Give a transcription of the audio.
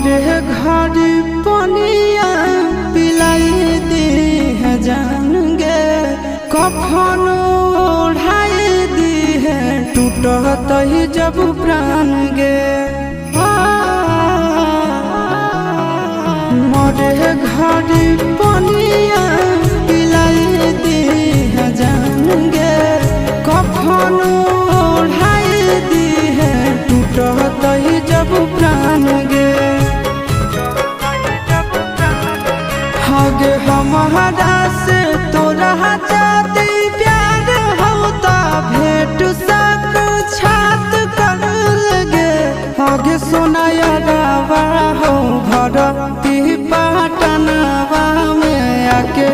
मरे घर पनिया पिलाई दी है जान गे, कफन ओढ़ाई दी है टूटत ही जब प्राण गे। मरे घर पनिया पिलाई दी है जान गे, कफन ओढ़ाई दी है टूटत ही जब प्राण गे। हगे हमारा से तोरा जाती प्यार होता भेंट सक छात कर लगे। हगे सोनाया गावा हो भरती पाटनवा में आके